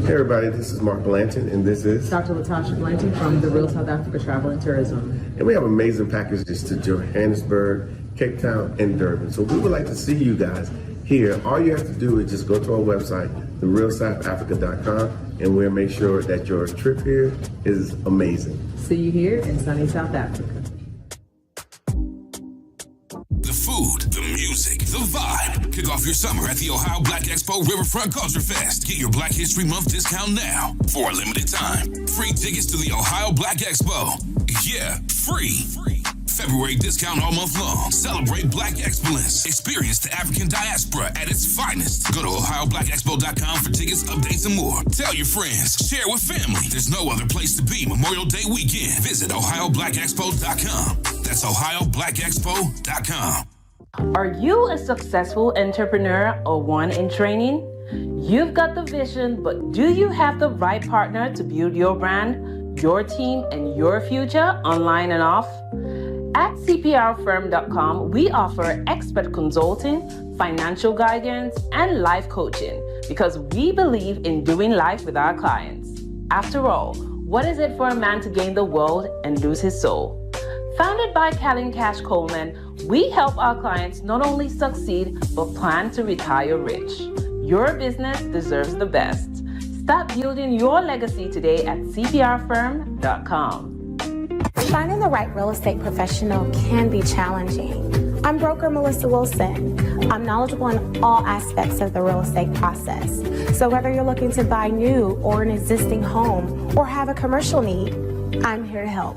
Hey everybody, this is Mark Blanton, and this is Dr. Latasha Blanton from the Real South Africa Travel and Tourism. And we have amazing packages to Johannesburg, Cape Town, and Durban. So we would like to see you guys here. All you have to do is just go to our website, therealsouthafrica.com, and we'll make sure that your trip here is amazing. See you here in sunny South Africa. The food, the music, the vibe. Kick off your summer at the Ohio Black Expo Riverfront Culture Fest. Get your Black History Month discount now for a limited time. Free tickets to the Ohio Black Expo. Yeah, free. February discount all month long. Celebrate Black excellence. Experience the African diaspora at its finest. Go to OhioBlackExpo.com for tickets, updates, and more. Tell your friends. Share with family. There's no other place to be Memorial Day weekend. Visit OhioBlackExpo.com. That's OhioBlackExpo.com. Are you a successful entrepreneur or one in training? You've got the vision, but do you have the right partner to build your brand, your team, and your future online and off? At CPRfirm.com, we offer expert consulting, financial guidance, and life coaching because we believe in doing life with our clients. After all, what is it for a man to gain the world and lose his soul? Founded by Callan Cash Coleman, we help our clients not only succeed, but plan to retire rich. Your business deserves the best. Start building your legacy today at CPRfirm.com. Finding the right real estate professional can be challenging. I'm broker Melissa Wilson. I'm knowledgeable in all aspects of the real estate process. So whether you're looking to buy new or an existing home or have a commercial need, I'm here to help.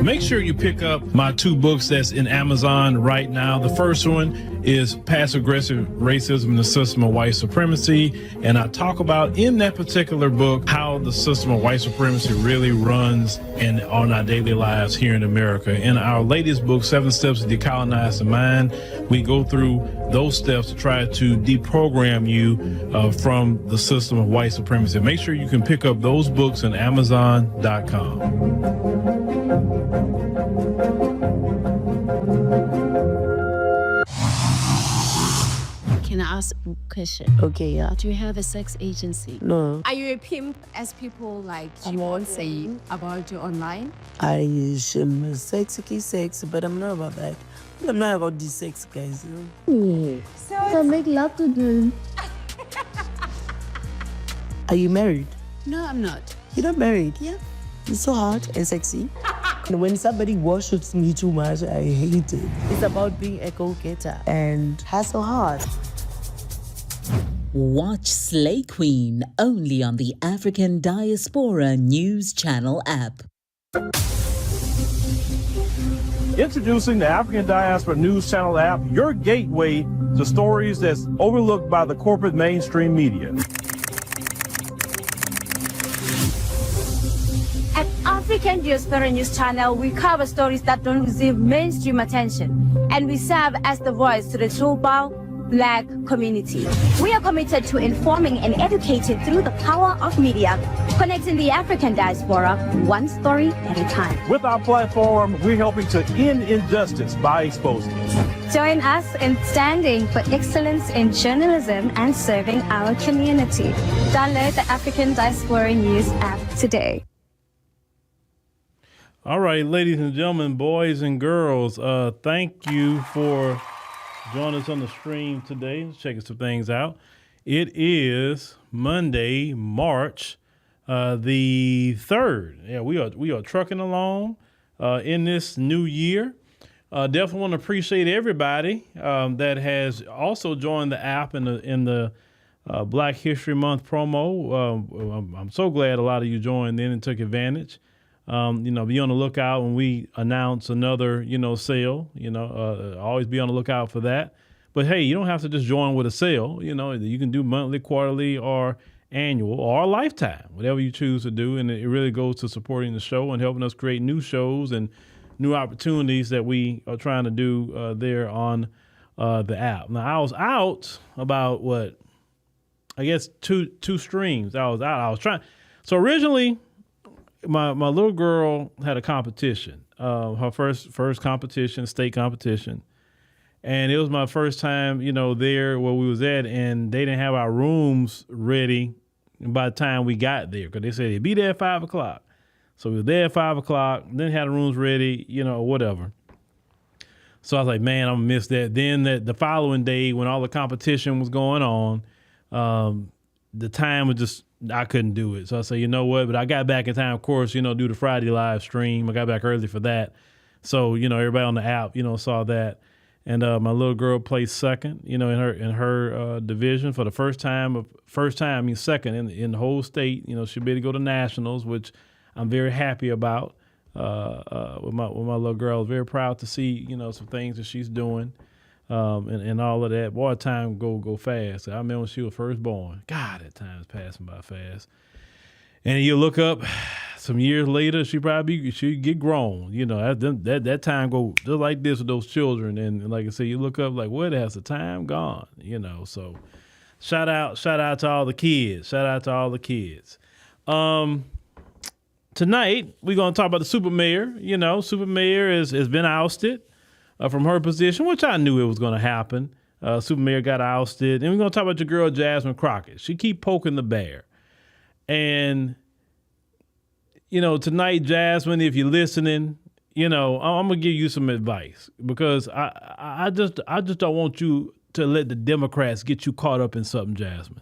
Make sure you pick up my two books that's in Amazon right now. The first one is Passive-Aggressive Racism and the System of White Supremacy. And I talk about in that particular book how the system of white supremacy really runs on our daily lives here in America. In our latest book, 7 Steps to Decolonize the Mind, we go through those steps to try to deprogram you from the system of white supremacy. Make sure you can pick up those books on Amazon.com. Can I ask a question? Okay, yeah. Do you have a sex agency? No. Are you a pimp, as people like Amon say about you online? I am sex, but I'm not about that. I'm not about these sex guys. So I make love to them. Are you married? No, I'm not. You're not married? Yeah. It's so hot and sexy. And when somebody worships me too much, I hate it. It's about being a go-getter and hustle hard. Watch Slay Queen only on the African Diaspora News Channel app. Introducing the African Diaspora News Channel app, your gateway to stories that's overlooked by the corporate mainstream media. At African Diaspora News Channel, we cover stories that don't receive mainstream attention, and we serve as the voice to the global Black community. We are committed to informing and educating through the power of media, connecting the African diaspora one story at a time. With our platform, we're helping to end injustice by exposing it. Join us in standing for excellence in journalism and serving our community. Download the African Diaspora News app today. All right, ladies and gentlemen, boys and girls, thank you for joining us on the stream today. Let's check some things out. It is Monday, March the 3rd. Yeah, we are trucking along in this new year. Definitely want to appreciate everybody that has also joined the app in the Black History Month promo. I'm so glad a lot of you joined in and took advantage. Be on the lookout when we announce another, sale, always be on the lookout for that. But hey, you don't have to just join with a sale. You know, you can do monthly, quarterly, or annual, or a lifetime, whatever you choose to do. And it really goes to supporting the show and helping us create new shows and new opportunities that we are trying to do there on the app. Now, I was out about two streams. I was trying. So originally, my little girl had a competition, her first competition, state competition. And it was my first time, there where we was at, and they didn't have our rooms ready by the time we got there, because they said they'd be there at 5 o'clock. So we were there at 5 o'clock, then had the rooms ready, whatever. So I was like, man, I'm gonna miss that. Then the following day, when all the competition was going on, the time was just, I couldn't do it. So I said, you know what? But I got back in time, of course, do the Friday live stream. I got back early for that. So, everybody on the app, saw that. And my little girl placed second, in her division for the first time, second in the whole state. She'll be able to go to nationals, which I'm very happy about. With my little girl, I was very proud to see, some things that she's doing, and all of that. Boy, time go fast. I remember when she was first born. God, that time's passing by fast. And you look up, some years later, she get grown. That time go just like this with those children. And like I said, you look up like, where has the time gone? So shout out to all the kids. Shout out to all the kids. Tonight, we're going to talk about the Super Mayor. Super Mayor has been ousted from her position, which I knew it was going to happen. Super Mayor got ousted. And we're going to talk about your girl, Jasmine Crockett. She keep poking the bear. And, tonight, Jasmine, if you're listening, I'm going to give you some advice, because I just don't want you to let the Democrats get you caught up in something, Jasmine.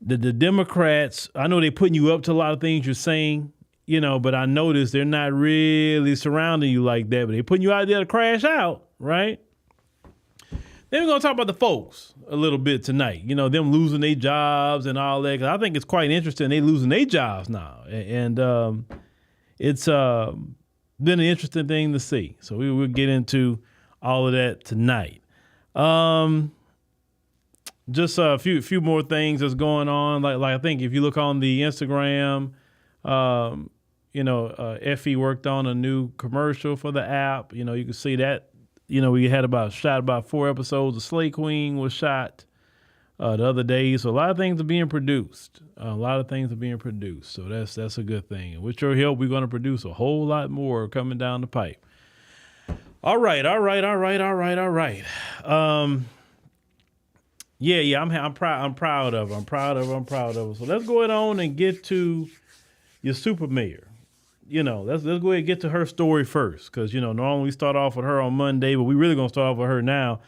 The Democrats, I know they're putting you up to a lot of things you're saying, but I notice they're not really surrounding you like that, but they're putting you out there to crash out, right? Then we're going to talk about the folks a little bit tonight, them losing their jobs and all that. 'Cause I think it's quite interesting. They losing their jobs now. And it's been an interesting thing to see. So we will get into all of that tonight. Just a few more things that's going on. Like I think if you look on the Instagram, Effie worked on a new commercial for the app. You can see that. We had shot about 4 episodes of Slay Queen was shot the other day. So a lot of things are being produced. So that's a good thing. And with your help, we're going to produce a whole lot more coming down the pipe. All right. Yeah. I'm proud of her. So let's go ahead on and get to your Super Mayor. Let's go ahead and get to her story first, because normally we start off with her on Monday, but we really gonna start off with her now.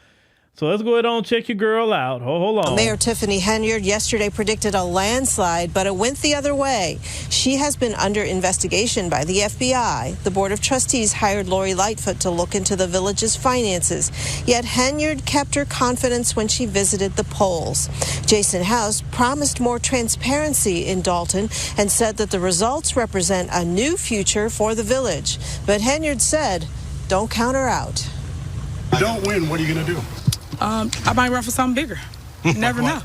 So let's go ahead on and check your girl out. Hold on. Mayor Tiffany Henyard yesterday predicted a landslide, but it went the other way. She has been under investigation by the FBI. The Board of Trustees hired Lori Lightfoot to look into the village's finances. Yet Henyard kept her confidence when she visited the polls. Jason House promised more transparency in Dalton and said that the results represent a new future for the village. But Henyard said, don't count her out. If you don't win, what are you going to do? I might run for something bigger. You never know.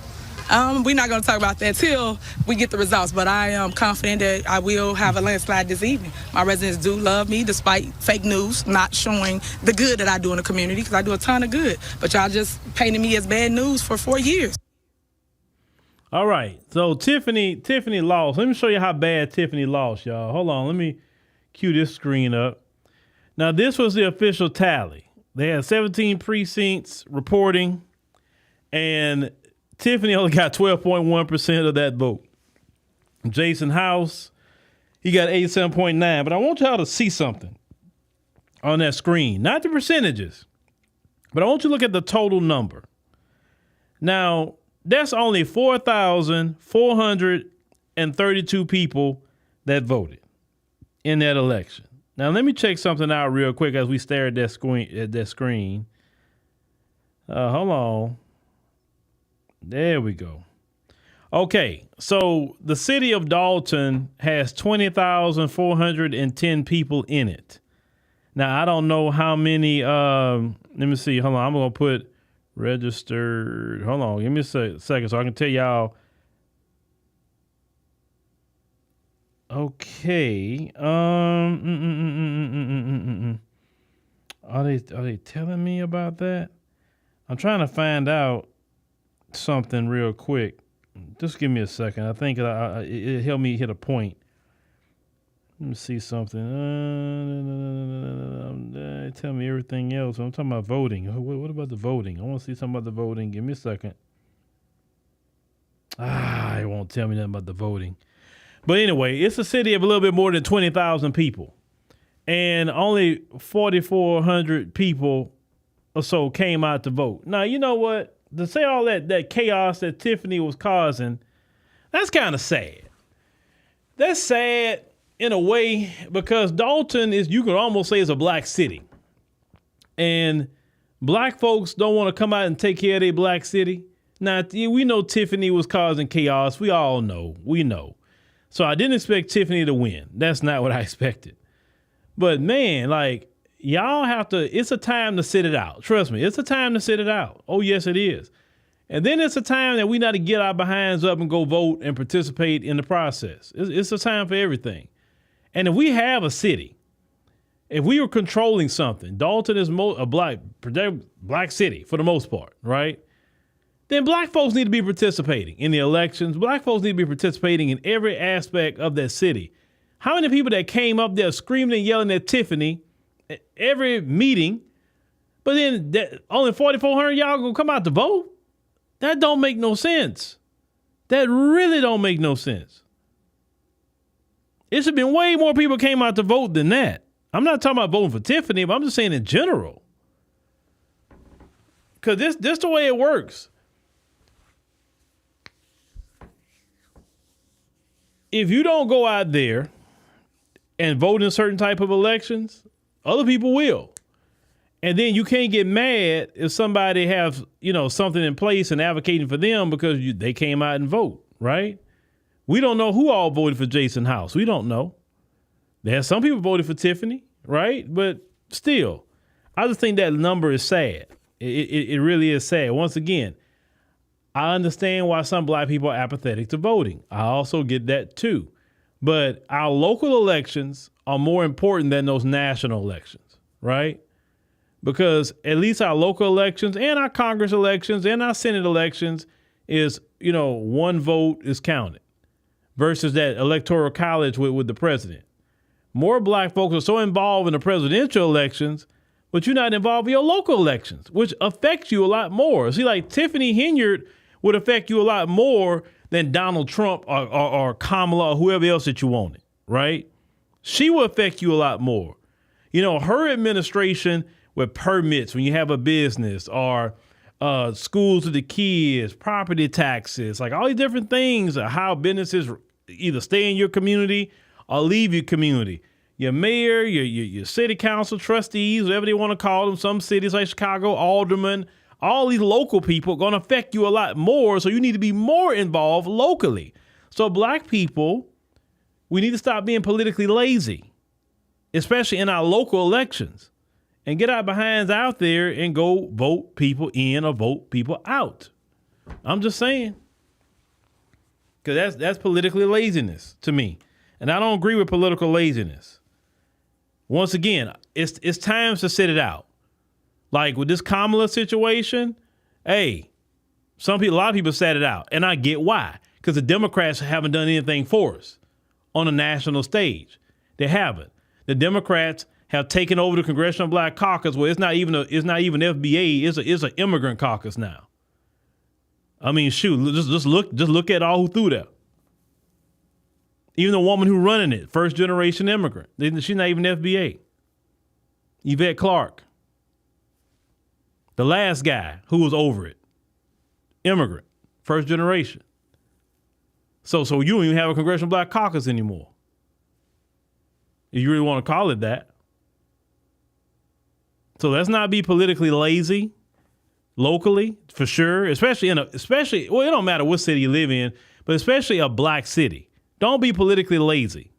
We're not going to talk about that till we get the results, but I am confident that I will have a landslide this evening. My residents do love me, despite fake news not showing the good that I do in the community, because I do a ton of good. But y'all just painted me as bad news for 4 years. All right. So Tiffany lost. Let me show you how bad Tiffany lost, y'all. Hold on. Let me cue this screen up. Now, this was the official tally. They had 17 precincts reporting, and Tiffany only got 12.1% of that vote. Jason House, he got 87.9%. But I want y'all to see something on that screen. Not the percentages, but I want you to look at the total number. Now, that's only 4,432 people that voted in that election. Now, let me check something out real quick as we stare at that screen. Hold on. There we go. Okay, so the city of Dalton has 20,410 people in it. Now, I don't know how many, let me see. Hold on. I'm going to put Registered. Hold on. Give me a second so I can tell y'all. Okay. Are they telling me about that? I'm trying to find out something real quick. Just give me a second. I think it helped me hit a point. Let me see something. Tell me everything else. I'm talking about voting. What about the voting? I want to see something about the voting. Give me a second. It won't tell me nothing about the voting. But anyway, it's a city of a little bit more than 20,000 people. And only 4,400 people or so came out to vote. Now, you know what? To say all that chaos that Tiffany was causing, that's kind of sad. That's sad in a way because Dalton is, you could almost say, is a black city. And black folks don't want to come out and take care of their black city. Now, we know Tiffany was causing chaos. We all know. We know. So I didn't expect Tiffany to win. That's not what I expected. But man, like, y'all have to, it's a time to sit it out. Trust me, it's a time to sit it out. Oh, yes, it is. And then it's a time that we need to get our behinds up and go vote and participate in the process. It's a time for everything. And if we have a city, if we were controlling something, Dalton is a black city for the most part, right? Then black folks need to be participating in the elections. Black folks need to be participating in every aspect of that city. How many people that came up there screaming and yelling at Tiffany at every meeting, but then only 4,400 y'all gonna come out to vote? That don't make no sense. That really don't make no sense. It should have been way more people came out to vote than that. I'm not talking about voting for Tiffany, but I'm just saying in general. Because this the way it works. If you don't go out there and vote in certain type of elections, other people will. And then you can't get mad if somebody has, something in place and advocating for them because they came out and vote, right? We don't know who all voted for Jason House. We don't know. There's some people voted for Tiffany, right? But still, I just think that number is sad. It really is sad. Once again, I understand why some black people are apathetic to voting. I also get that too. But our local elections are more important than those national elections, right? Because at least our local elections and our Congress elections and our Senate elections is, one vote is counted versus that electoral college with the president. More black folks are so involved in the presidential elections, but you're not involved in your local elections, which affects you a lot more. See, like Tiffany Henyard would affect you a lot more than Donald Trump or Kamala or whoever else that you wanted, right? She will affect you a lot more. Her administration with permits when you have a business or schools for the kids, property taxes, like all these different things, how businesses either stay in your community or leave your community. Your mayor, your city council trustees, whatever they want to call them, some cities like Chicago, aldermen, all these local people are going to affect you a lot more. So you need to be more involved locally. So black people, we need to stop being politically lazy, especially in our local elections, and get our behinds out there and go vote people in or vote people out. I'm just saying, because that's politically laziness to me. And I don't agree with political laziness. Once again, it's time to sit it out. Like with this Kamala situation, hey, a lot of people sat it out. And I get why. Because the Democrats haven't done anything for us on a national stage. They haven't. The Democrats have taken over the Congressional Black Caucus. Well, it's not even FBA. It's an immigrant caucus now. I mean, shoot, just look at all who threw there. Even the woman who running it, first generation immigrant. She's not even FBA. Yvette Clarke. The last guy who was over it, immigrant, first generation. So you don't even have a Congressional Black Caucus anymore. If you really want to call it that. So let's not be politically lazy locally, for sure, especially it don't matter what city you live in, but especially a black city. Don't be politically lazy.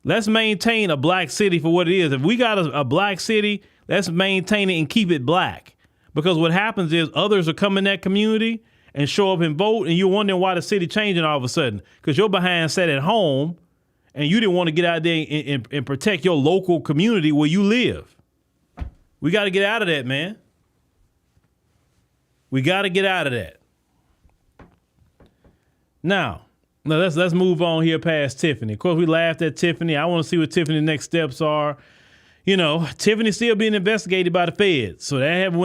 Let's maintain a black city for what it is. If we got a black city, let's maintain it and keep it black. Because what happens is others are coming in that community and show up and vote, and you're wondering why the city changing all of a sudden. Because your behind sat at home, and you didn't want to get out there and protect your local community where you live. We got to get out of that, man. We got to get out of that. Now let's move on here past Tiffany. Of course, we laughed at Tiffany. I want to see what Tiffany's next steps are. You know, Tiffany's still being investigated by the feds, so they haven't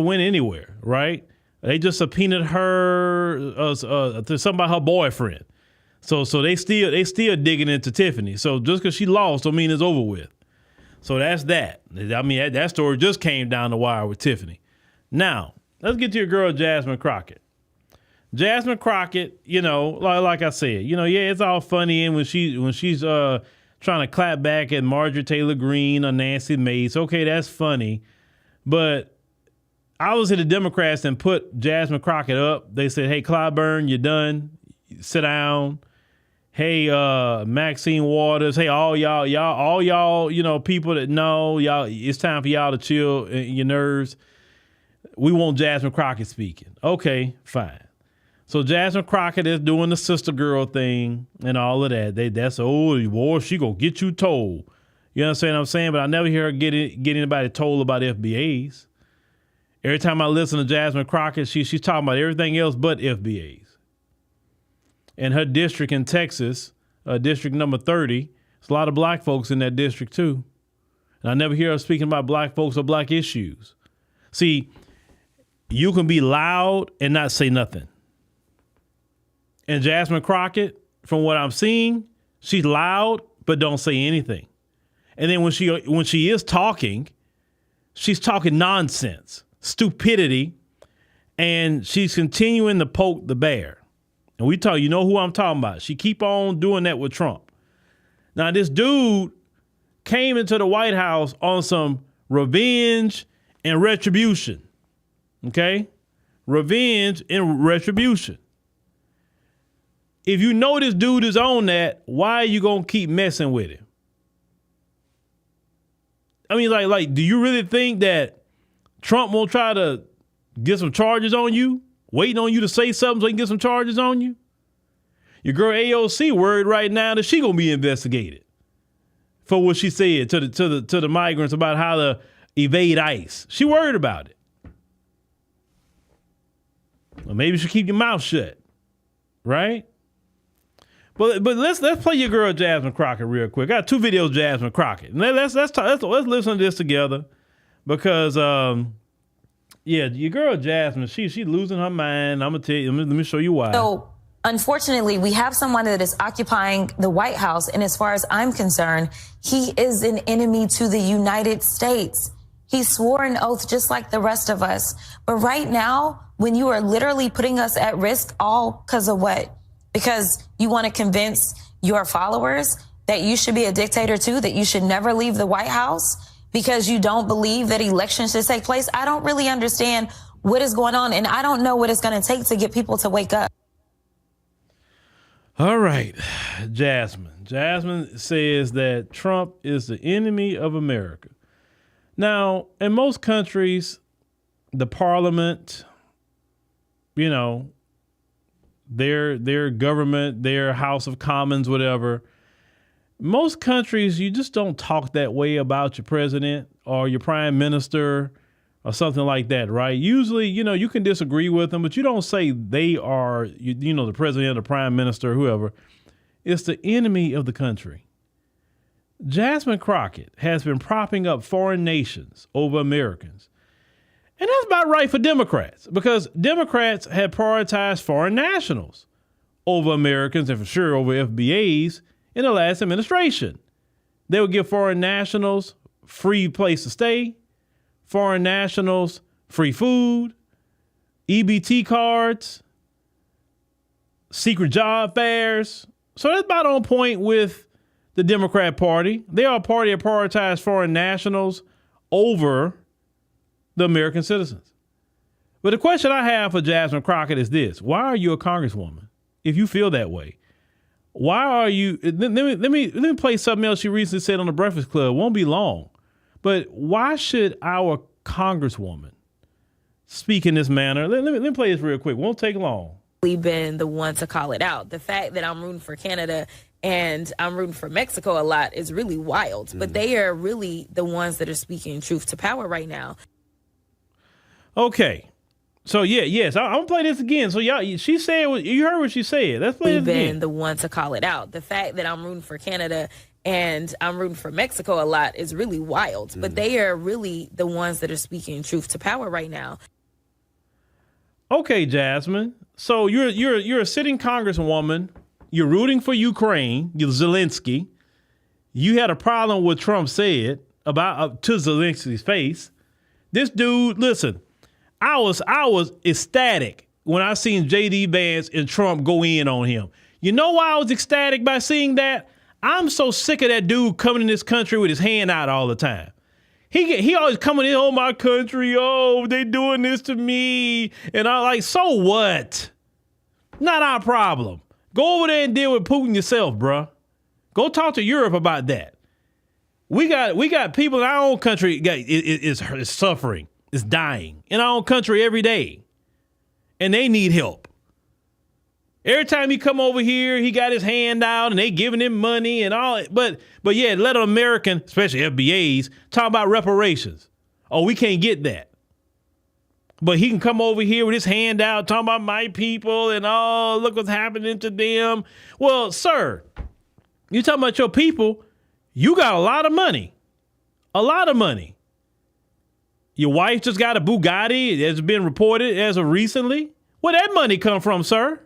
went anywhere, right? They just subpoenaed her to something about her boyfriend. So they still digging into Tiffany. So just because she lost don't mean it's over with. So that's that. I mean, that story just came down the wire with Tiffany. Now, let's get to your girl, Jasmine Crockett. Jasmine Crockett, you know, like I said, you know, yeah, it's all funny and when she's trying to clap back at Marjorie Taylor Greene or Nancy Mace. Okay, that's funny. But I was at the Democrats and put Jasmine Crockett up. They said, hey, Clyburn, you're done. Sit down. Hey, Maxine Waters. Hey, all y'all, you know, people that know y'all, it's time for y'all to chill your nerves. We want Jasmine Crockett speaking. Okay, fine. So Jasmine Crockett is doing the sister girl thing and all of that. That's boy, she gonna get you told. You understand what I'm saying? But I never hear her get anybody told about FBAs. Every time I listen to Jasmine Crockett, she's talking about everything else but FBAs. And her district in Texas, district number 30, there's a lot of black folks in that district too. And I never hear her speaking about black folks or black issues. See, you can be loud and not say nothing. And Jasmine Crockett, from what I'm seeing, she's loud but don't say anything. And then when she is talking, she's talking nonsense, stupidity, and she's continuing to poke the bear. And you know who I'm talking about. She keep on doing that with Trump. Now, this dude came into the White House on some revenge and retribution. Okay? Revenge and retribution. If you know this dude is on that, why are you going to keep messing with him? I mean, like, do you really think that Trump won't try to get some charges on you? Waiting on you to say something so he can get some charges on you? Your girl AOC worried right now that she going to be investigated for what she said to the migrants about how to evade ICE. She worried about it. Well, maybe you should keep your mouth shut, right? But let's play your girl Jasmine Crockett real quick. I got 2 videos of Jasmine Crockett. Let's listen to this together because your girl Jasmine, she's losing her mind. I'm gonna tell you. Let me show you why. So unfortunately, we have someone that is occupying the White House, and as far as I'm concerned, he is an enemy to the United States. He swore an oath just like the rest of us. But right now, when you are literally putting us at risk, all because of what? Because you want to convince your followers that you should be a dictator too, that you should never leave the White House because you don't believe that elections should take place. I don't really understand what is going on, and I don't know what it's going to take to get people to wake up. All right, Jasmine. Jasmine says that Trump is the enemy of America. Now, in most countries, the parliament, you know, their government, their House of Commons, whatever. Most countries, you just don't talk that way about your president or your prime minister or something like that, right? Usually, you know, you can disagree with them, but you don't say they are, you know, the president, the prime minister, whoever. It's the enemy of the country. Jasmine Crockett has been propping up foreign nations over Americans. And that's about right for Democrats, because Democrats have prioritized foreign nationals over Americans and for sure over FBAs in the last administration. They would give foreign nationals free place to stay, foreign nationals free food, EBT cards, secret job fairs. So that's about on point with the Democrat Party. They are a party that prioritized foreign nationals over the American citizens. But the question I have for Jasmine Crockett is this. Why are you a congresswoman if you feel that way? Why are you, let me play something else she recently said on the Breakfast Club. Won't be long. But why should our congresswoman speak in this manner. Let me play this real quick. Won't take long. Been the one to call it out. The fact that I'm rooting for Canada and I'm rooting for Mexico a lot is really wild. But they are really the ones that are speaking truth to power right now. Okay. So I'm gonna play this again. So y'all, she said, you heard what she said. Let's play this again. Been the one to call it out. The fact that I'm rooting for Canada and I'm rooting for Mexico a lot is really wild. But they are really the ones that are speaking truth to power right now. Okay, Jasmine. So you're a sitting congresswoman. You're rooting for Ukraine. You're Zelensky. You had a problem with Trump said about to Zelensky's face. This dude, listen, I was ecstatic when I seen JD Vance and Trump go in on him. You know why I was ecstatic by seeing that? I'm so sick of that dude coming in this country with his hand out all the time. He always coming in, oh, my country, oh, they doing this to me. And I'm like, so what? Not our problem. Go over there and deal with Putin yourself, bruh. Go talk to Europe about that. We got people in our own country is suffering, is dying in our own country every day. And they need help. Every time he come over here, he got his hand out and they giving him money and all. But yeah, let an American, especially FBAs, talk about reparations. Oh, we can't get that. But he can come over here with his hand out, talking about my people and oh, look what's happening to them. Well, sir, you talking about your people, you got a lot of money. A lot of money. Your wife just got a Bugatti, as been reported as of recently. Where that money come from, sir?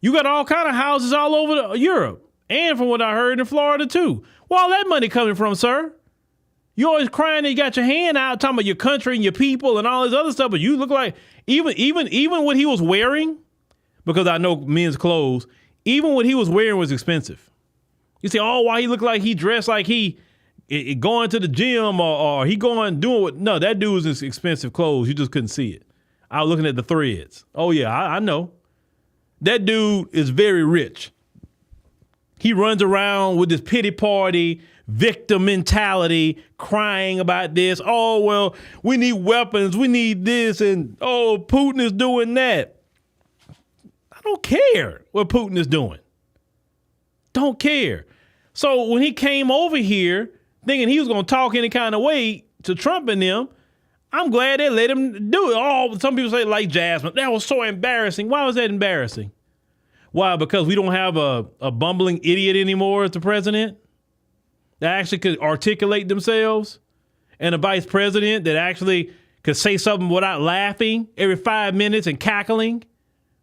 You got all kind of houses all over Europe. And from what I heard in Florida, too. Where all that money coming from, sir? You always crying that you got your hand out, talking about your country and your people and all this other stuff. But you look like, even what he was wearing, because I know men's clothes, even what he was wearing was expensive. You say, oh, why he look like he dressed like he going to the gym or he going doing what? No, that dude was in expensive clothes. You just couldn't see it. I was looking at the threads. Oh, yeah, I know. That dude is very rich. He runs around with this pity party, victim mentality, crying about this. Oh, well, we need weapons. We need this. And, oh, Putin is doing that. I don't care what Putin is doing. Don't care. So when he came over here thinking he was going to talk any kind of way to Trump and them, I'm glad they let him do it. Oh, some people say like Jasmine. That was so embarrassing. Why was that embarrassing? Why? Because we don't have a bumbling idiot anymore as the president that actually could articulate themselves and a vice president that actually could say something without laughing every 5 minutes and cackling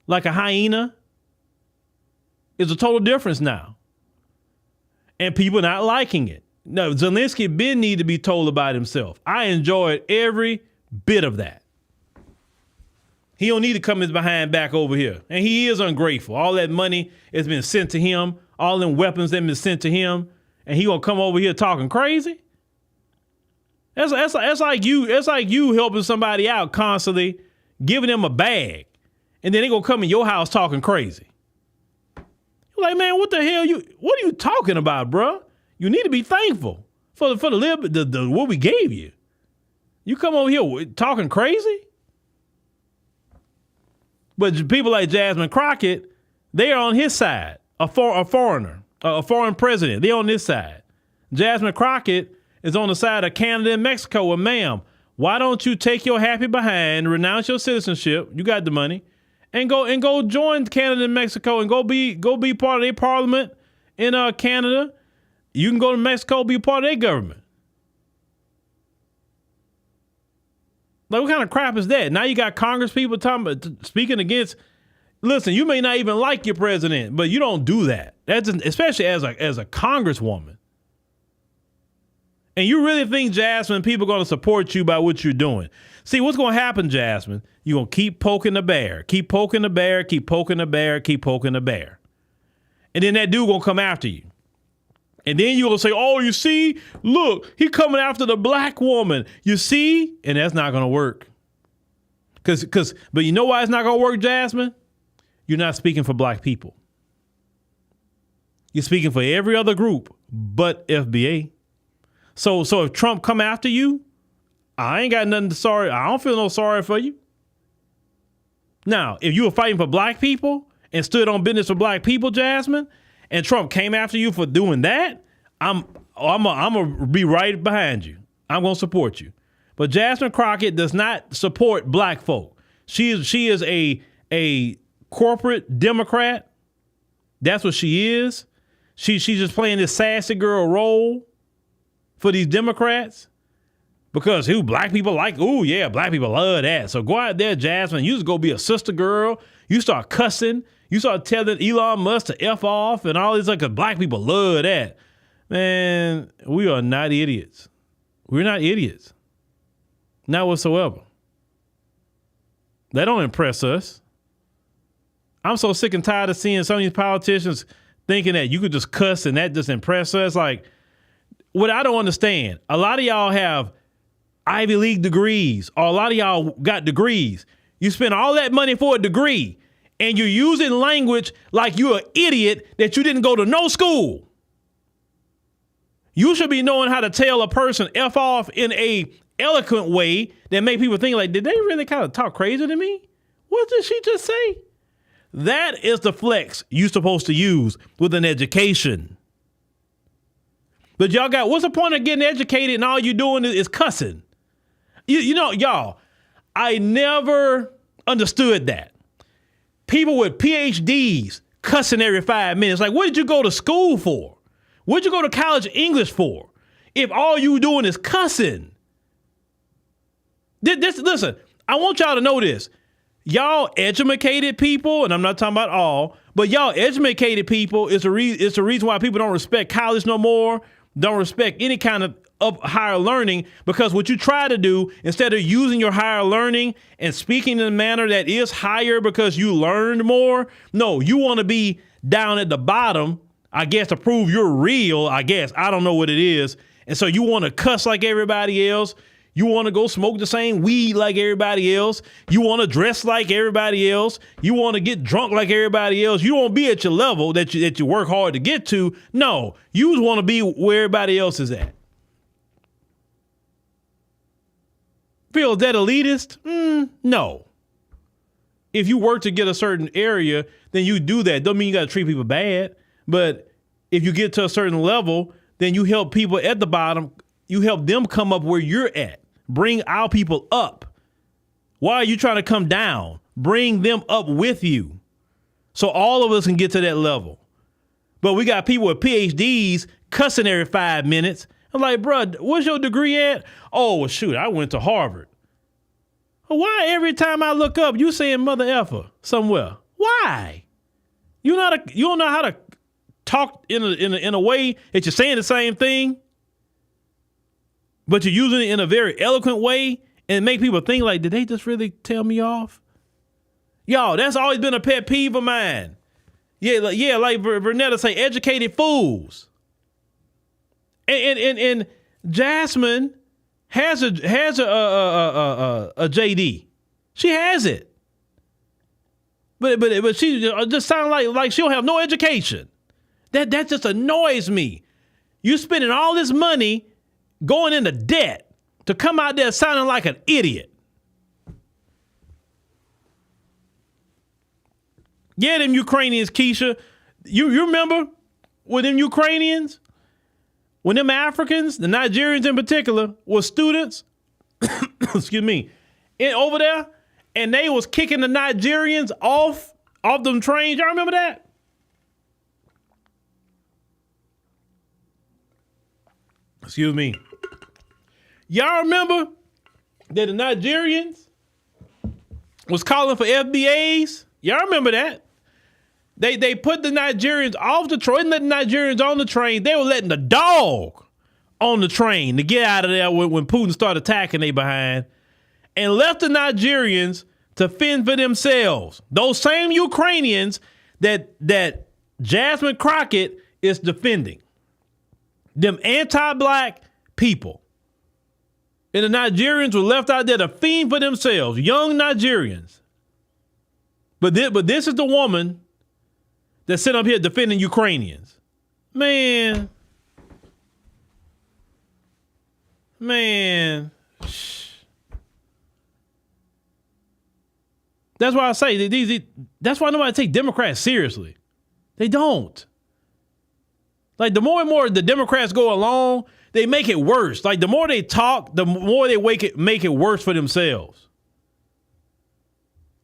like a hyena. It's a total difference now. And people not liking it. No, Zelensky been need to be told about himself. I enjoyed every bit of that. He don't need to come his behind back over here. And he is ungrateful. All that money has been sent to him. All them weapons that have been sent to him. And he gonna come over here talking crazy? That's like you helping somebody out constantly, giving them a bag. And then they gonna come in your house talking crazy. You're like, man, what the hell what are you talking about, bruh? You need to be thankful for the what we gave you. You come over here talking crazy? But people like Jasmine Crockett, they are on his side. A foreigner, a foreign president, they on this side. Jasmine Crockett is on the side of Canada and Mexico. Well, ma'am, why don't you take your happy behind, renounce your citizenship, you got the money, and go join Canada and Mexico and go be part of their parliament in Canada. You can go to Mexico, be a part of their government. Like, what kind of crap is that? Now you got Congress people speaking against. Listen, you may not even like your president, but you don't do that. That's especially as a congresswoman. And you really think, Jasmine, people are going to support you by what you're doing? See, what's going to happen, Jasmine? You're going to keep poking the bear, keep poking the bear, keep poking the bear, keep poking the bear, and then that dude going to come after you. And then you're going to say, oh, you see, look, he coming after the black woman. You see? And that's not going to work. But you know why it's not going to work, Jasmine? You're not speaking for black people. You're speaking for every other group but FBA. So if Trump come after you, I ain't got nothing to sorry. I don't feel no sorry for you. Now, if you were fighting for black people and stood on business for black people, Jasmine, and Trump came after you for doing that, I'm gonna be right behind you. I'm gonna support you. But Jasmine Crockett does not support black folk. She is a corporate Democrat. That's what she is. She's just playing this sassy girl role for these Democrats. Because who black people like, ooh, yeah, black people love that. So go out there, Jasmine. You just go be a sister girl. You start cussing. You start telling Elon Musk to F off and all this, like, because black people love that. Man, we are not idiots. We're not idiots. Not whatsoever. They don't impress us. I'm so sick and tired of seeing some of these politicians thinking that you could just cuss and that just impress us. Like, what I don't understand, a lot of y'all have Ivy League degrees, or a lot of y'all got degrees. You spend all that money for a degree, and you're using language like you're an idiot that you didn't go to no school. You should be knowing how to tell a person F off in a eloquent way that make people think like, did they really kind of talk crazy to me? What did she just say? That is the flex you're supposed to use with an education. But y'all got, what's the point of getting educated and all you're doing is cussing? You know, y'all, I never understood that. People with PhDs cussing every 5 minutes. Like, what did you go to school for? What did you go to college English for? If all you doing is cussing. Listen, I want y'all to know this. Y'all educated people, and I'm not talking about all, but y'all educated people is the reason why people don't respect college no more, don't respect any kind of higher learning, because what you try to do, instead of using your higher learning and speaking in a manner that is higher because you learned more, no, you want to be down at the bottom, I guess, to prove you're real, I guess. I don't know what it is. And so you want to cuss like everybody else. You want to go smoke the same weed like everybody else. You want to dress like everybody else. You want to get drunk like everybody else. You don't be at your level that you work hard to get to. No, you just want to be where everybody else is at. Feel that elitist? No. If you work to get a certain area, then you do that. Don't mean you got to treat people bad. But if you get to a certain level, then you help people at the bottom. You help them come up where you're at. Bring our people up. Why are you trying to come down? Bring them up with you. So all of us can get to that level. But we got people with PhDs cussing every 5 minutes. I'm like, bro, what's your degree at? Oh, well, shoot, I went to Harvard. Well, why every time I look up, you saying mother effer somewhere? Why? You don't know how to talk in a way that you're saying the same thing, but you're using it in a very eloquent way and make people think like, did they just really tell me off? Y'all, that's always been a pet peeve of mine. Yeah, like Vernetta say, educated fools. And Jasmine has a JD. She has it. But she just sounds like she don't have no education. That just annoys me. You spending all this money going into debt to come out there sounding like an idiot. Yeah, them Ukrainians, Keisha. You remember when them Ukrainians, when them Africans, the Nigerians in particular, were students, excuse me, over there, and they was kicking the Nigerians off them trains. Y'all remember that? Excuse me. Y'all remember that the Nigerians was calling for FBAs? Y'all remember that? They put the Nigerians off the train, letting the Nigerians on the train. They were letting the dog on the train to get out of there when Putin started attacking they behind, and left the Nigerians to fend for themselves. Those same Ukrainians that Jasmine Crockett is defending. Them anti-black people. And the Nigerians were left out there to fend for themselves, young Nigerians. But this is the woman that's sitting up here defending Ukrainians. Man. That's why I say that's why nobody take Democrats seriously. They don't. Like, the more and more the Democrats go along, they make it worse. Like, the more they talk, the more they make it worse for themselves.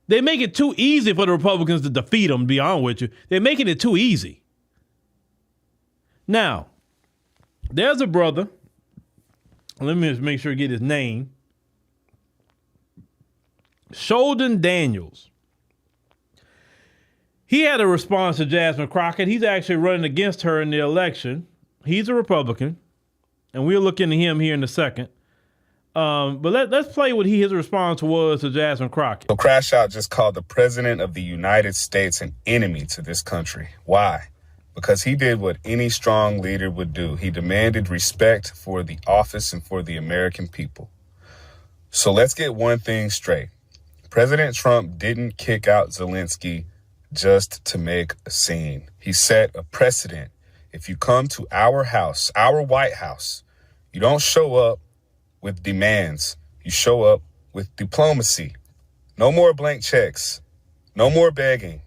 They make it too easy for the Republicans to defeat them, to be honest with you. They're making it too easy. Now, there's a brother. Let me just make sure I get his name. Sheldon Daniels. He had a response to Jasmine Crockett. He's actually running against her in the election. He's a Republican, and we'll look into him here in a second. But let's play what his response was to Jasmine Crockett. So Crash Out just called the president of the United States an enemy to this country. Why? Because he did what any strong leader would do. He demanded respect for the office and for the American people. So let's get one thing straight. President Trump didn't kick out Zelensky just to make a scene. He set a precedent. If you come to our house, our White House, you don't show up with demands. You show up with diplomacy. No more blank checks. No more begging.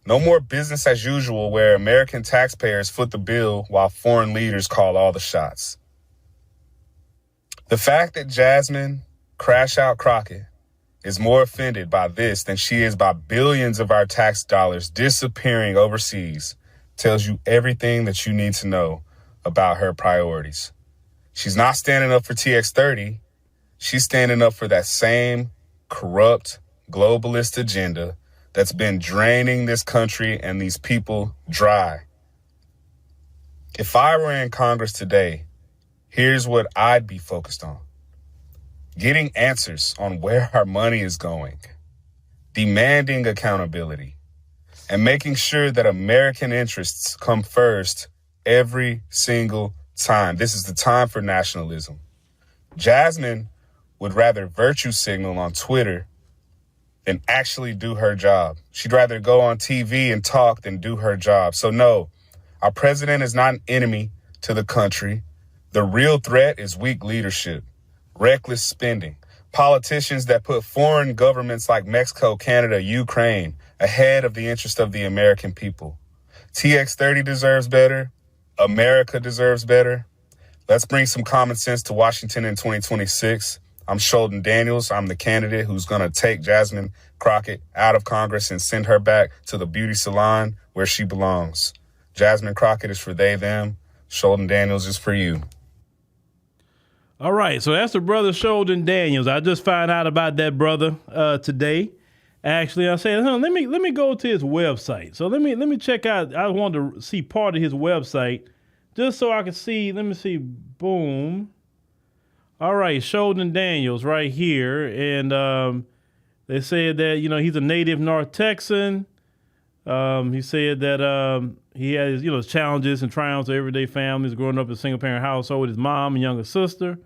No more business as usual where American taxpayers foot the bill while foreign leaders call all the shots. The fact that Jasmine Crash Out Crockett is more offended by this than she is by billions of our tax dollars disappearing overseas tells you everything that you need to know about her priorities. She's not standing up for TX30. She's standing up for that same corrupt globalist agenda that's been draining this country and these people dry. If I were in Congress today, here's what I'd be focused on. Getting answers on where our money is going, demanding accountability, and making sure that American interests come first every single time. This is the time for nationalism. Jasmine would rather virtue signal on Twitter than actually do her job. She'd rather go on TV and talk than do her job. So no, our president is not an enemy to the country. The real threat is weak leadership, reckless spending, politicians that put foreign governments like Mexico, Canada, Ukraine ahead of the interest of the American people. TX30 deserves better. America deserves better. Let's bring some common sense to Washington in 2026. I'm Sheldon Daniels. I'm the candidate who's going to take Jasmine Crockett out of Congress and send her back to the beauty salon where she belongs. Jasmine Crockett is for they, them. Sheldon Daniels is for you. All right, so that's the brother Sheldon Daniels. I just found out about that brother today. Actually, I said, let me go to his website. So let me check out. I wanted to see part of his website just so I could see. Let me see. Boom. All right, Sheldon Daniels right here, and they said that he's a native North Texan. He said that he has challenges and triumphs of everyday families, growing up in a single parent household with his mom and younger sister.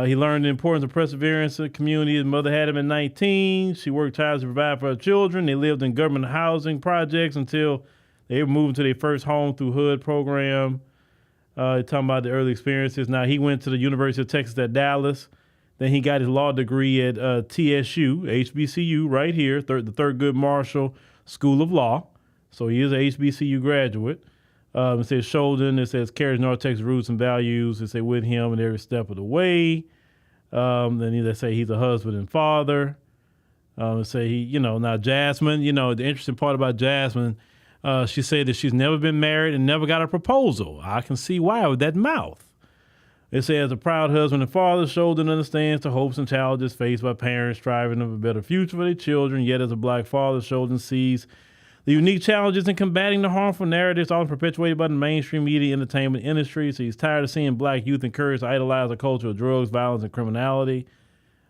He learned the importance of perseverance in the community. His mother had him at 19. She worked tirelessly to provide for her children. They lived in government housing projects until they moved into their first home through HUD program. Talking about the early experiences. Now, he went to the University of Texas at Dallas. Then he got his law degree at TSU, HBCU, right here, the Thurgood Marshall School of Law. So he is an HBCU graduate. It says Sheldon. It says carries North Texas roots and values. It says with him in every step of the way. Then they say he's a husband and father. It say he, now Jasmine. The interesting part about Jasmine, she said that she's never been married and never got a proposal. I can see why with that mouth. It says, as a proud husband and father, Sheldon understands the hopes and challenges faced by parents striving for a better future for their children. Yet as a black father, Sheldon sees the unique challenges in combating the harmful narratives often perpetuated by the mainstream media entertainment industry. So he's tired of seeing black youth encouraged to idolize a culture of drugs, violence, and criminality.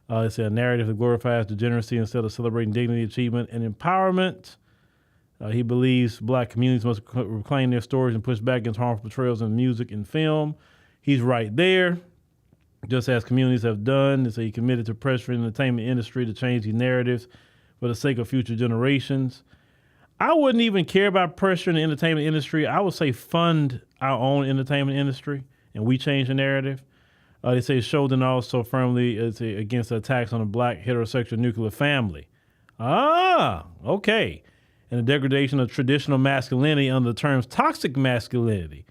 It's a narrative that glorifies degeneracy instead of celebrating dignity, achievement, and empowerment. He believes black communities must reclaim their stories and push back against harmful portrayals in music and film. He's right there, just as communities have done. So he committed to pressuring the entertainment industry to change these narratives for the sake of future generations. I wouldn't even care about pressuring the entertainment industry. I would say fund our own entertainment industry, and we change the narrative. They say Sheldon also firmly is against the attacks on a black heterosexual nuclear family. Okay. And the degradation of traditional masculinity under the terms toxic masculinity.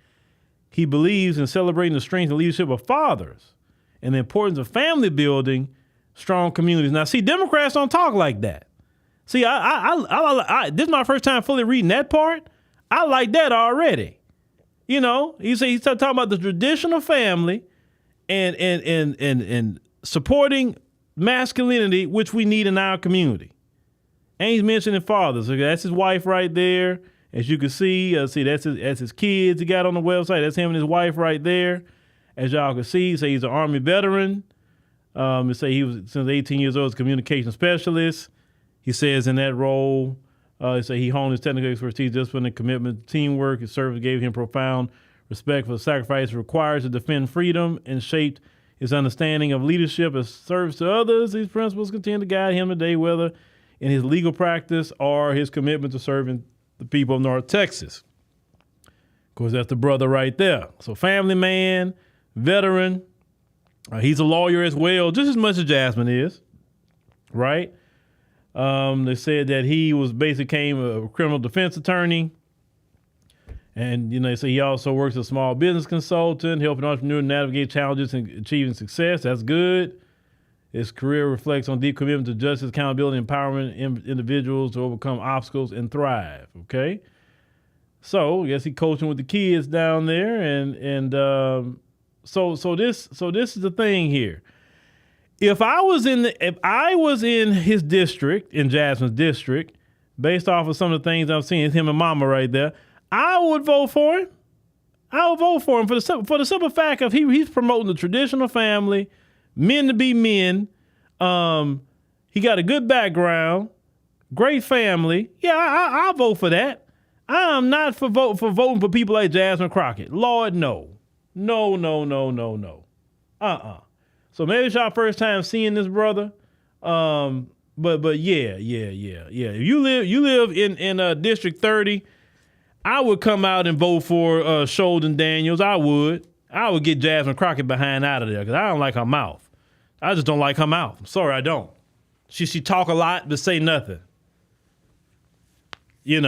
He believes in celebrating the strength and leadership of fathers and the importance of family building, strong communities. Now, see, Democrats don't talk like that. See, this is my first time fully reading that part. I like that already. You know, he's talking about the traditional family and supporting masculinity, which we need in our community. And he's mentioning fathers. So that's his wife right there. As you can see, that's his kids he got on the website. That's him and his wife right there. As y'all can see, he's an Army veteran. He say he was since 18 years old as a communication specialist. He says in that role, he honed his technical expertise, discipline, and commitment to teamwork. His service gave him profound respect for the sacrifice required to defend freedom and shaped his understanding of leadership as service to others. These principles continue to guide him today, whether in his legal practice or his commitment to serving the people of North Texas. Of course, that's the brother right there. So family man, veteran. He's a lawyer as well, just as much as Jasmine is, right? They said that he became a criminal defense attorney. And, they say he also works as a small business consultant, helping entrepreneurs navigate challenges and achieving success. That's good. His career reflects on deep commitment to justice, accountability, and empowering individuals to overcome obstacles and thrive. Okay. So I guess he's coaching with the kids down there. So this is the thing here. If I was in his district, in Jasmine's district, based off of some of the things I've seen, it's him and Mama right there, I would vote for him. I would vote for him for the simple fact of he's promoting the traditional family, men to be men. He got a good background, great family. Yeah, I'll vote for that. I am not for voting for people like Jasmine Crockett. Lord, no. No. So maybe it's y'all first time seeing this brother. But yeah. If you live in District 30, I would come out and vote for Sheldon Daniels. I would get Jasmine Crockett behind out of there because I don't like her mouth. I just don't like her mouth. I'm sorry, I don't. She talk a lot but say nothing. She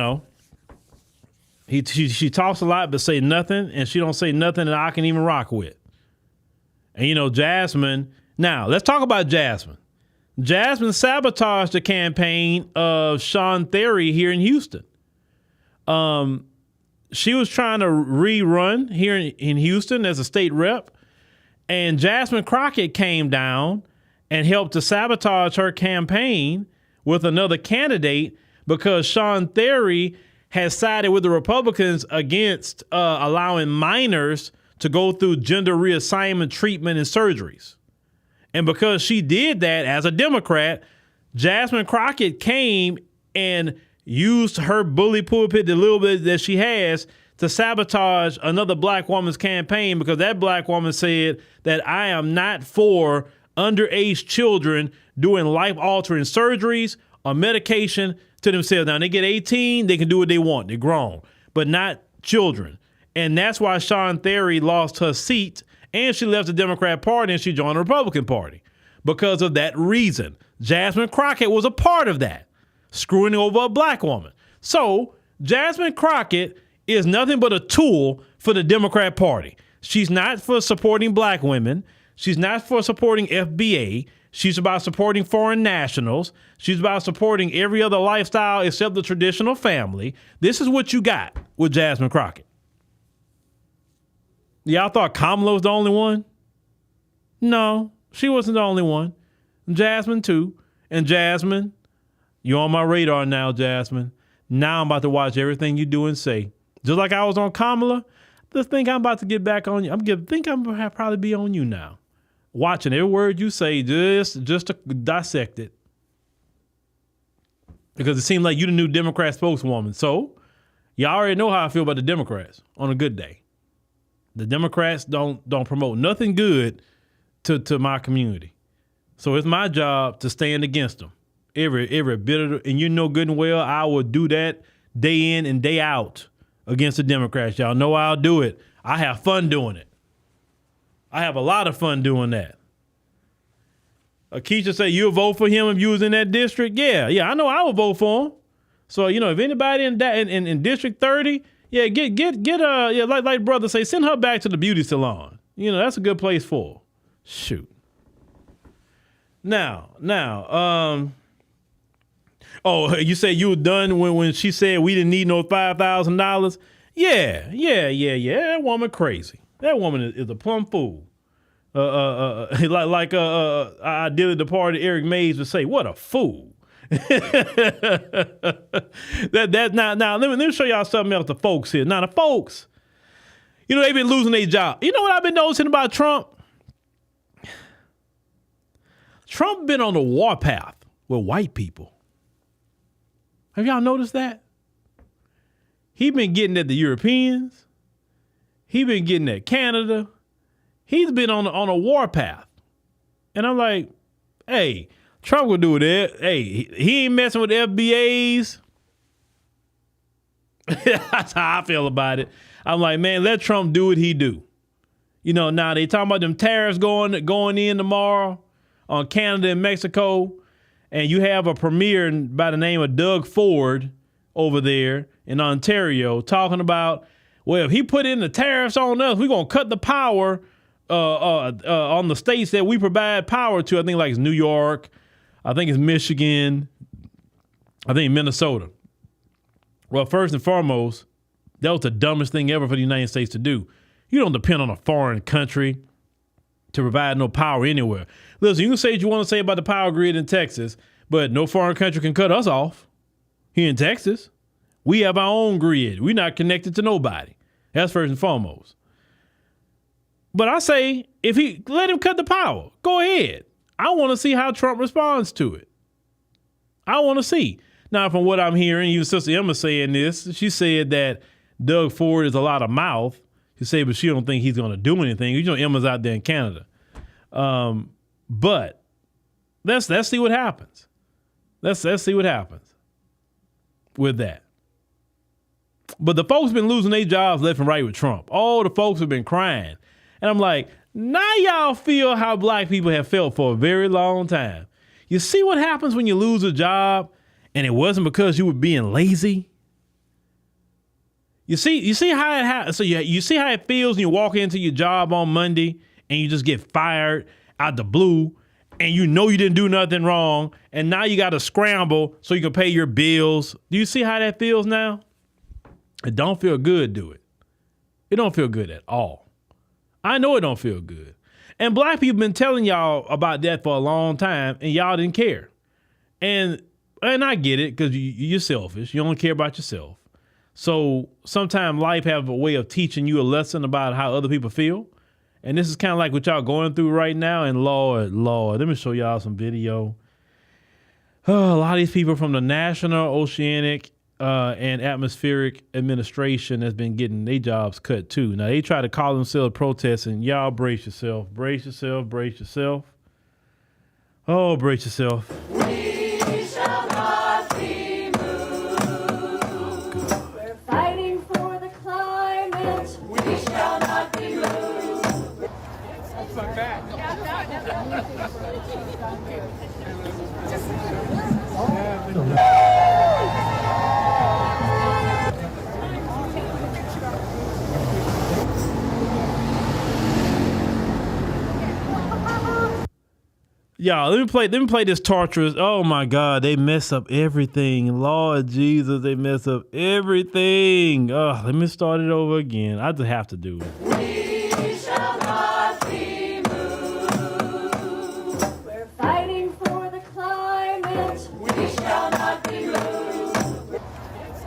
talks a lot but say nothing, and she don't say nothing that I can even rock with. And Jasmine. Now let's talk about Jasmine. Jasmine sabotaged the campaign of Sean Theory here in Houston. She was trying to rerun here in Houston as a state rep, and Jasmine Crockett came down and helped to sabotage her campaign with another candidate because Sean Theory has sided with the Republicans against allowing minors to go through gender reassignment treatment and surgeries. And because she did that as a Democrat, Jasmine Crockett came and used her bully pulpit, the little bit that she has, to sabotage another black woman's campaign because that black woman said that I am not for underage children doing life-altering surgeries or medication to themselves. Now, they get 18, they can do what they want. They're grown, but not children. And that's why Sean Theory lost her seat and she left the Democrat Party and she joined the Republican Party because of that reason. Jasmine Crockett was a part of that, screwing over a black woman. So Jasmine Crockett is nothing but a tool for the Democrat Party. She's not for supporting black women. She's not for supporting FBA. She's about supporting foreign nationals. She's about supporting every other lifestyle except the traditional family. This is what you got with Jasmine Crockett. Y'all thought Kamala was the only one? No, she wasn't the only one. Jasmine too. And Jasmine, you're on my radar now, Jasmine. Now I'm about to watch everything you do and say. Just like I was on Kamala, just think I'm about to get back on you. I'm going to probably be on you now. Watching every word you say just to dissect it. Because it seemed like you the new Democrat spokeswoman. So, y'all already know how I feel about the Democrats on a good day. The Democrats don't promote nothing good to my community. So it's my job to stand against them. Every bit of it. And you know good and well I will do that day in and day out against the Democrats. Y'all know I'll do it. I have fun doing it. I have a lot of fun doing that. Keisha say you'll vote for him if you was in that district. Yeah, I know I would vote for him. So if anybody in District 30, like brother say, send her back to the beauty salon. That's a good place for her. Shoot. Now, you say you were done when she said we didn't need no $5,000? Yeah. That woman crazy. That woman is a plumb fool. I did at the party, Eric Mays would say, what a fool. Now let me show y'all something else, the folks here. Now the folks, they've been losing their job. You know what I've been noticing about Trump? Trump been on the warpath with white people. Have y'all noticed that? He been getting at the Europeans. He been getting at Canada. He's been on a warpath. And I'm like, hey, Trump will do that. Hey, he ain't messing with the FBAs. That's how I feel about it. I'm like, man, let Trump do what he do. Now they talking about them tariffs going in tomorrow on Canada and Mexico. And you have a premier by the name of Doug Ford over there in Ontario talking about, well, if he put in the tariffs on us, we're going to cut the power on the states that we provide power to. I think like it's New York. I think it's Michigan. I think Minnesota. Well, first and foremost, that was the dumbest thing ever for the United States to do. You don't depend on a foreign country to provide no power anywhere. Listen, you can say what you want to say about the power grid in Texas, but no foreign country can cut us off. Here in Texas, we have our own grid. We're not connected to nobody. That's first and foremost. But I say, if he let him cut the power, go ahead. I want to see how Trump responds to it. I want to see. Now, from what I'm hearing, even Sister Emma saying this, she said that Doug Ford is a lot of mouth. She said, but she don't think he's going to do anything. Emma's out there in Canada. But let's see what happens. Let's see what happens with that. But the folks been losing their jobs left and right with Trump. All the folks have been crying. And I'm like, now y'all feel how black people have felt for a very long time. You see what happens when you lose a job and it wasn't because you were being lazy? You see how it happens. So you see how it feels when you walk into your job on Monday and you just get fired out the blue and you know you didn't do nothing wrong and now you got to scramble so you can pay your bills. Do you see how that feels now? It don't feel good, do it? It don't feel good at all. I know it don't feel good. And black people been telling y'all about that for a long time and y'all didn't care. And I get it because you're selfish. You only care about yourself. So sometimes life have a way of teaching you a lesson about how other people feel. And this is kind of like what y'all going through right now. And Lord, let me show y'all some video. Oh, a lot of these people from the National Oceanic and Atmospheric Administration has been getting their jobs cut too. Now they try to call themselves protesting. Y'all brace yourself. Brace yourself. Brace yourself. Oh, brace yourself. We shall not be moved. Oh, we're fighting for the climate. We shall not be moved. That's my back. Y'all, let me play this torturous. Oh my God, they mess up everything. Lord Jesus, they mess up everything. Oh, let me start it over again. I just have to do it. We shall not be moved. We're fighting for the climate. We shall not be moved.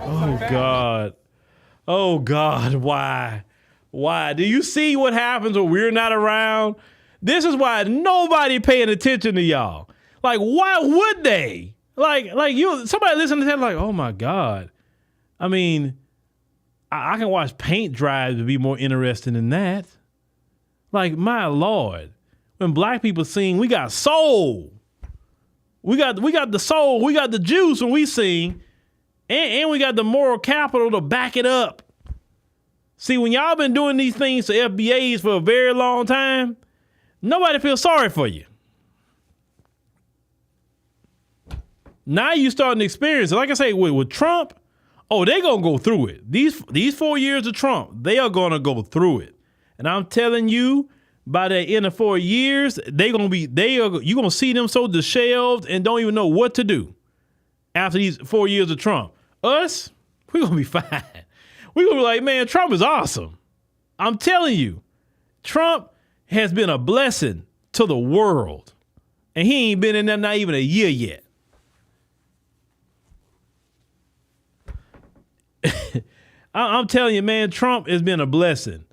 Oh God. Oh God, why? Why? Do you see what happens when we're not around? This is why nobody paying attention to y'all. Like, why would they? Like somebody listening to that like, oh my God. I mean, I can watch paint dries to be more interesting than that. Like, my Lord, when black people sing, we got soul. We got the soul. We got the juice when we sing. And we got the moral capital to back it up. See, when y'all been doing these things to FBAs for a very long time, nobody feels sorry for you. Now you starting to experience it. Like I say, with Trump, they're going to go through it. These 4 years of Trump, they are going to go through it. And I'm telling you, by the end of 4 years, you're going to see them so disheveled and don't even know what to do after these 4 years of Trump. Us, we're going to be fine. We're going to be like, man, Trump is awesome. I'm telling you, Trump has been a blessing to the world. And he ain't been in there not even a year yet. I'm telling you, man, Trump has been a blessing.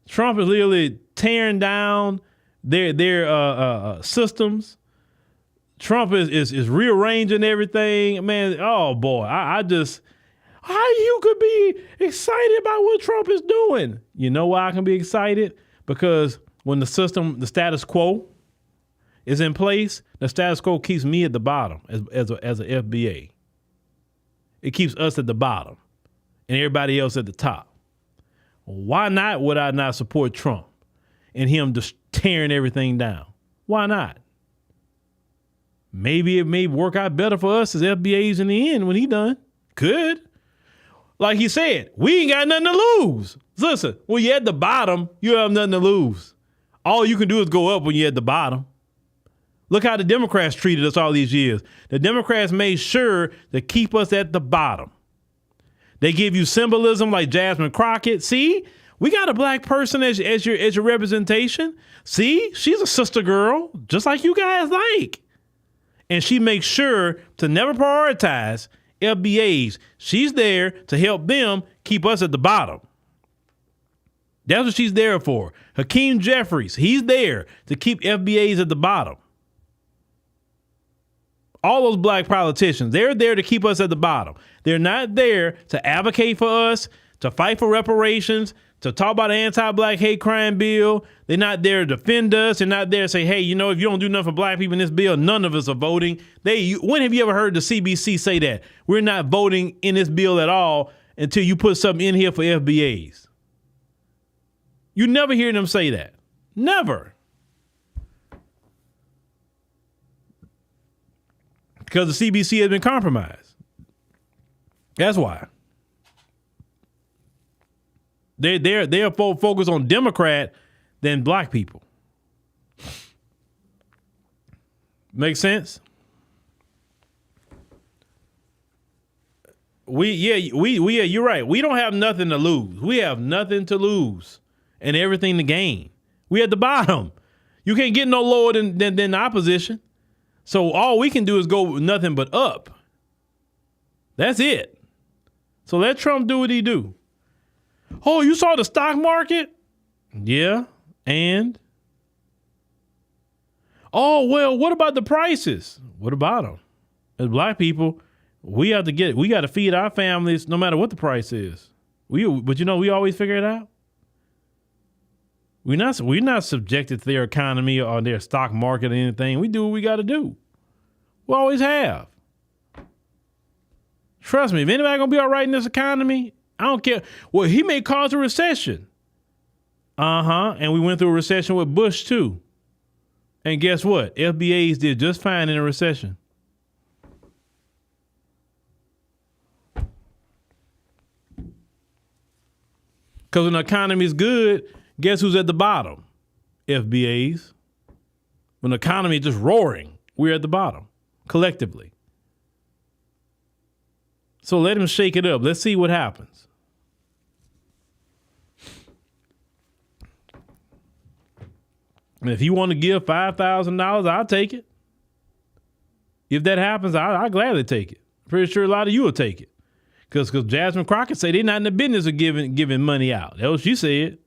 Trump is literally tearing down their systems. Trump is rearranging everything. Man, oh boy, I just, how you could be excited about what Trump is doing? You know why I can be excited? Because when the status quo is in place, the status quo keeps me at the bottom as an FBA. It keeps us at the bottom and everybody else at the top. Why not would I not support Trump and him just tearing everything down? Why not? Maybe it may work out better for us as FBAs in the end when he done. Could. Like he said, we ain't got nothing to lose. Listen, when you're at the bottom, you have nothing to lose. All you can do is go up when you're at the bottom. Look how the Democrats treated us all these years. The Democrats made sure to keep us at the bottom. They give you symbolism like Jasmine Crockett. See, we got a black person as your representation. See, she's a sister girl, just like you guys like. And she makes sure to never prioritize FBAs. She's there to help them keep us at the bottom. That's what she's there for. Hakeem Jeffries, he's there to keep FBAs at the bottom. All those black politicians, they're there to keep us at the bottom. They're not there to advocate for us, to fight for reparations, to talk about an anti-black hate crime bill. They're not there to defend us. They're not there to say, hey, if you don't do nothing for black people in this bill, none of us are voting. When have you ever heard the CBC say that? We're not voting in this bill at all until you put something in here for FBAs. You never hear them say that. Never. Because the CBC has been compromised. That's why. They're focused on Democrat than black people. Make sense? You're right. We don't have nothing to lose. We have nothing to lose and everything to gain. We at the bottom. You can't get no lower than the opposition. So all we can do is go nothing but up. That's it. So let Trump do what he do. Oh, you saw the stock market? Yeah, and? Oh, well, what about the prices? What about them? As black people, we got to feed our families no matter what the price is. We always figure it out. We're not subjected to their economy or their stock market or anything. We do what we got to do. We always have. Trust me, if anybody gonna be all right in this economy, I don't care. Well, he may cause a recession. And we went through a recession with Bush too. And guess what? FBAs did just fine in a recession. Because when the economy is good, guess who's at the bottom? FBAs. When the economy is just roaring, we're at the bottom, collectively. So let him shake it up. Let's see what happens. And if you want to give $5,000, I'll take it. If that happens, I'll gladly take it. Pretty sure a lot of you will take it. Because Jasmine Crockett said they're not in the business of giving money out. That's what she said.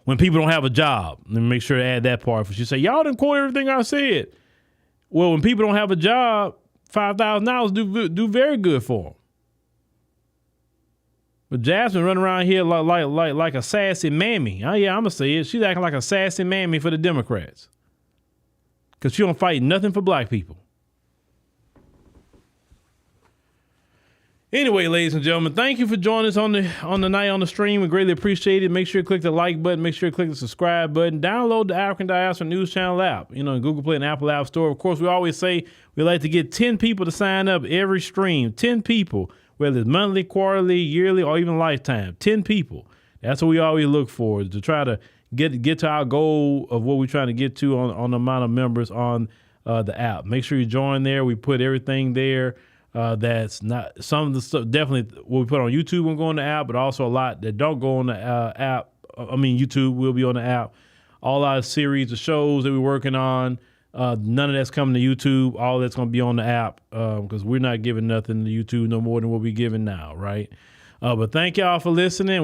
When people don't have a job. Let me make sure to add that part. She said, y'all didn't quote everything I said. Well, when people don't have a job, $5,000 do very good for them. But Jasmine running around here like a sassy mammy. Oh yeah, I'm gonna say it. She's acting like a sassy mammy for the Democrats. Because she don't fight nothing for black people. Anyway, ladies and gentlemen, thank you for joining us on the night on the stream. We greatly appreciate it. Make sure you click the like button. Make sure you click the subscribe button. Download the African Diaspora News Channel app, in Google Play and Apple App Store. Of course, we always say we like to get 10 people to sign up every stream. 10 people, whether it's monthly, quarterly, yearly, or even lifetime. 10 people. That's what we always look for, to try to get to our goal of what we're trying to get to on the amount of members on the app. Make sure you join there. We put everything there. That's not some of the stuff. Definitely what we put on YouTube will go on the app, but also a lot that don't go on the app. YouTube will be on the app. All our series of shows that we're working on, none of that's coming to YouTube. All that's going to be on the app because we're not giving nothing to YouTube no more than what we're giving now, right? But thank y'all for listening.